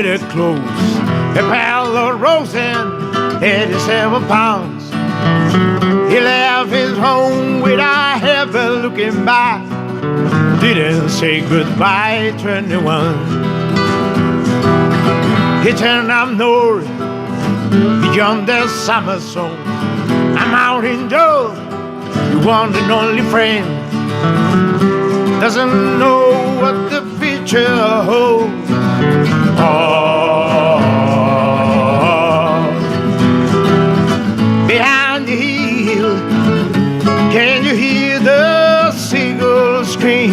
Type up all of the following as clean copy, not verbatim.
pretty clothes, a pair of roses, 87 pounds. He left his home without ever looking back. Didn't say goodbye, 21. He turned up north, beyond the summer song. I'm out indoors, you want an only friend. Doesn't know what the future holds. Oh, behind the hill, can you hear the seagulls scream?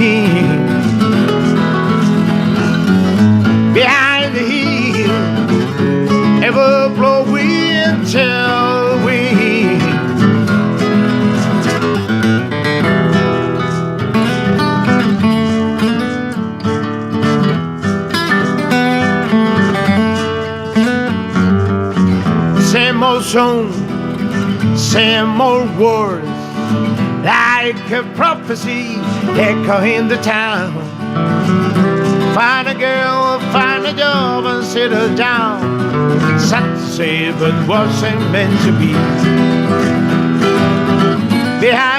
Behind the hill, ever blowing tailwind. Same old song, same old words, like a prophecy echoing the town. Find a girl, find a job, and settle down. Sad to say, but wasn't meant to be. Behind